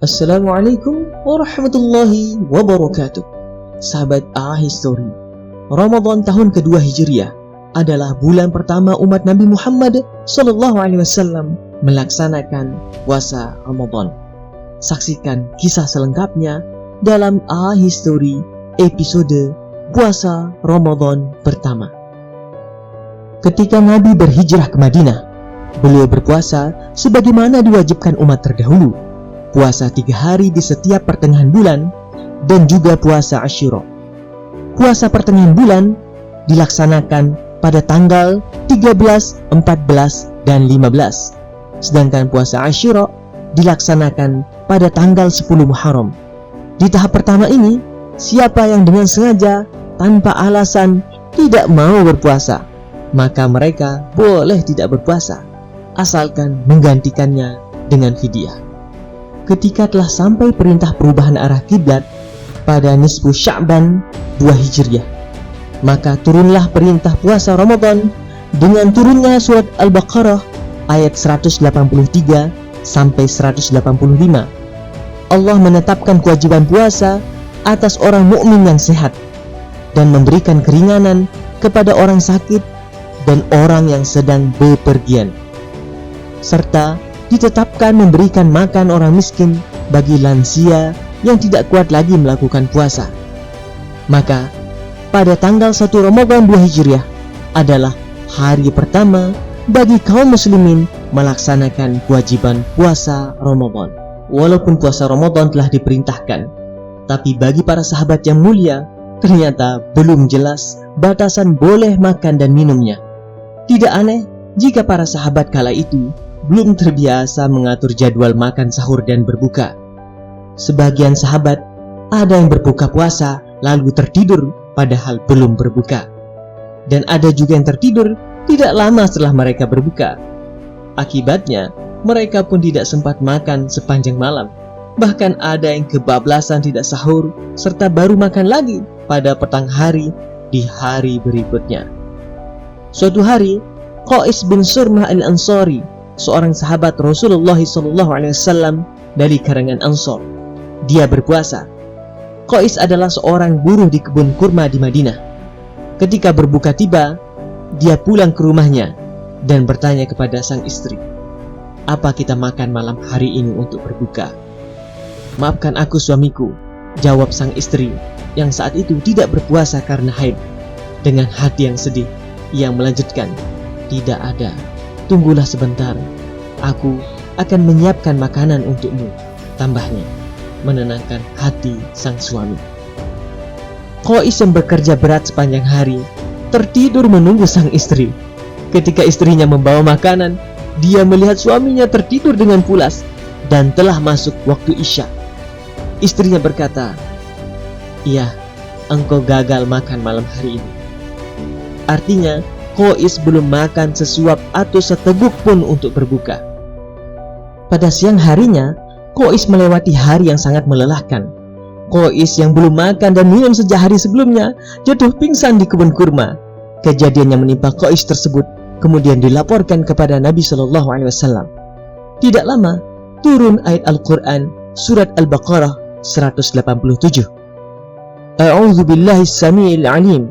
Assalamualaikum warahmatullahi wabarakatuh. Sahabat A-History, Ramadan tahun kedua Hijriah adalah bulan pertama umat Nabi Muhammad SAW melaksanakan puasa Ramadan. Saksikan kisah selengkapnya dalam A-History episode puasa Ramadan pertama. Ketika Nabi berhijrah ke Madinah, beliau berpuasa sebagaimana diwajibkan umat terdahulu, puasa 3 hari di setiap pertengahan bulan, dan juga puasa Asyura. Puasa pertengahan bulan dilaksanakan pada tanggal 13, 14, dan 15. Sedangkan puasa Asyura dilaksanakan pada tanggal 10 Muharram. Di tahap pertama ini, siapa yang dengan sengaja tanpa alasan tidak mau berpuasa, maka mereka boleh tidak berpuasa, asalkan menggantikannya dengan fidyah. Ketika telah sampai perintah perubahan arah kiblat pada nisfu Sya'ban 2 Hijriah, maka turunlah perintah puasa Ramadan dengan turunnya surat Al-Baqarah ayat 183 sampai 185. Allah menetapkan kewajiban puasa atas orang mukmin yang sehat dan memberikan keringanan kepada orang sakit dan orang yang sedang bepergian, serta ditetapkan memberikan makan orang miskin bagi lansia yang tidak kuat lagi melakukan puasa. Maka pada tanggal 1 Ramadan 2 Hijriah adalah hari pertama bagi kaum muslimin melaksanakan kewajiban puasa Ramadan. Walaupun puasa Ramadan telah diperintahkan, tapi bagi para sahabat yang mulia ternyata belum jelas batasan boleh makan dan minumnya. Tidak aneh jika para sahabat kala itu belum terbiasa mengatur jadwal makan sahur dan berbuka. Sebagian sahabat ada yang berbuka puasa lalu tertidur padahal belum berbuka, dan ada juga yang tertidur tidak lama setelah mereka berbuka. Akibatnya mereka pun tidak sempat makan sepanjang malam. Bahkan ada yang kebablasan tidak sahur serta baru makan lagi pada petang hari di hari berikutnya. Suatu hari, Qais bin Surmah al-Ansari, seorang sahabat Rasulullah SAW dari kalangan Ansor, dia berpuasa. Qais adalah seorang buruh di kebun kurma di Madinah. Ketika berbuka tiba, dia pulang ke rumahnya dan bertanya kepada sang istri, "Apa kita makan malam hari ini untuk berbuka?" "Maafkan aku suamiku," jawab sang istri yang saat itu tidak berpuasa karena haid. Dengan hati yang sedih, ia melanjutkan, "Tidak ada. Tunggulah sebentar, aku akan menyiapkan makanan untukmu," tambahnya, menenangkan hati sang suami. Qais yang bekerja berat sepanjang hari tertidur menunggu sang istri. Ketika istrinya membawa makanan, dia melihat suaminya tertidur dengan pulas dan telah masuk waktu Isya. Istrinya berkata, "Iya, engkau gagal makan malam hari ini." Artinya, Qais belum makan sesuap atau seteguk pun untuk berbuka. Pada siang harinya, Qais melewati hari yang sangat melelahkan. Qais yang belum makan dan minum sejak hari sebelumnya jatuh pingsan di kebun kurma. Kejadian yang menimpa Qais tersebut kemudian dilaporkan kepada Nabi SAW. Tidak lama, turun ayat Al-Quran surat Al-Baqarah 187. A'udzu billahi as-sami'il 'alim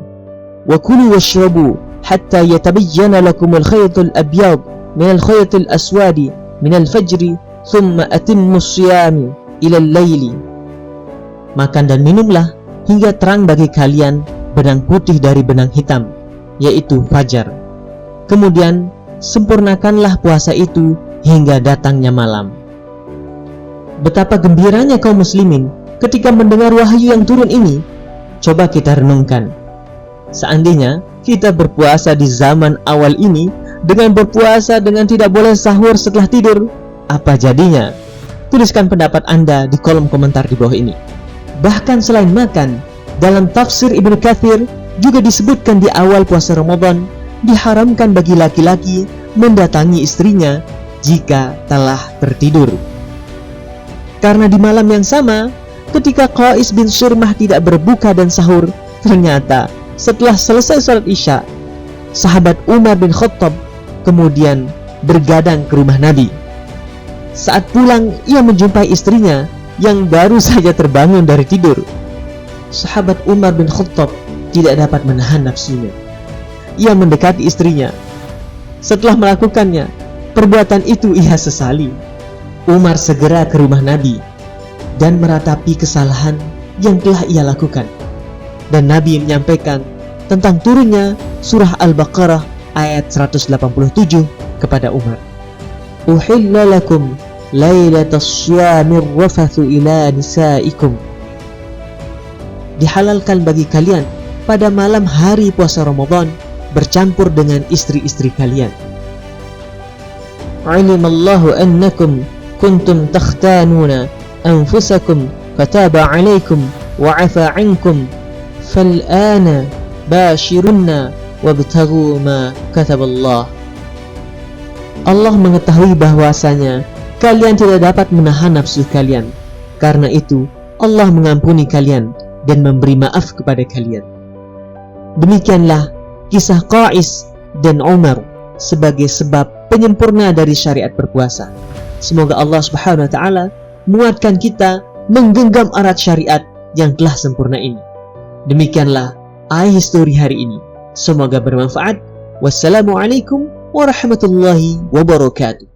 wa kulu washrabu hatta yatabayyana lakumul khaytul abyad minal khaytil aswadi minal fajri thumma atimmus siyami ilal laili. Makan dan minumlah hingga terang bagi kalian benang putih dari benang hitam, yaitu fajar. Kemudian sempurnakanlah puasa itu hingga datangnya malam. Betapa gembiranya kaum muslimin ketika mendengar wahyu yang turun ini. Coba kita renungkan, seandainya kita berpuasa di zaman awal ini dengan berpuasa dengan tidak boleh sahur setelah tidur, apa jadinya? Tuliskan pendapat Anda di kolom komentar di bawah ini. Bahkan selain makan, dalam tafsir Ibnu Katsir juga disebutkan di awal puasa Ramadan diharamkan bagi laki-laki mendatangi istrinya jika telah tertidur. Karena di malam yang sama, ketika Qais bin Surmah tidak berbuka dan sahur, ternyata setelah selesai salat Isya, sahabat Umar bin Khattab kemudian bergadang ke rumah Nabi. Saat pulang, ia menjumpai istrinya yang baru saja terbangun dari tidur. Sahabat Umar bin Khattab tidak dapat menahan nafsunya. Ia mendekati istrinya. Setelah melakukannya, perbuatan itu ia sesali. Umar segera ke rumah Nabi dan meratapi kesalahan yang telah ia lakukan. Dan Nabi menyampaikan tentang turunnya surah Al-Baqarah ayat 187 kepada Umar. Uhilla lakum lailatas syamir rafathu ila nisaikum. Dihalalkan bagi kalian pada malam hari puasa Ramadan bercampur dengan istri-istri kalian. Alimallahu annakum kuntum takhtanuna anfusakum fataba alaikum wa afa ankum fal'ana bashirunna wabtaghu ma kataballah. Allah mengetahui bahwasanya kalian tidak dapat menahan nafsu kalian. Karena itu Allah mengampuni kalian dan memberi maaf kepada kalian. Demikianlah kisah Qais dan Umar sebagai sebab penyempurna dari syariat berpuasa. Semoga Allah Subhanahu wa taala menguatkan kita menggenggam erat syariat yang telah sempurna ini. Demikianlah iHistory hari ini. Semoga bermanfaat. Wassalamualaikum warahmatullahi wabarakatuh.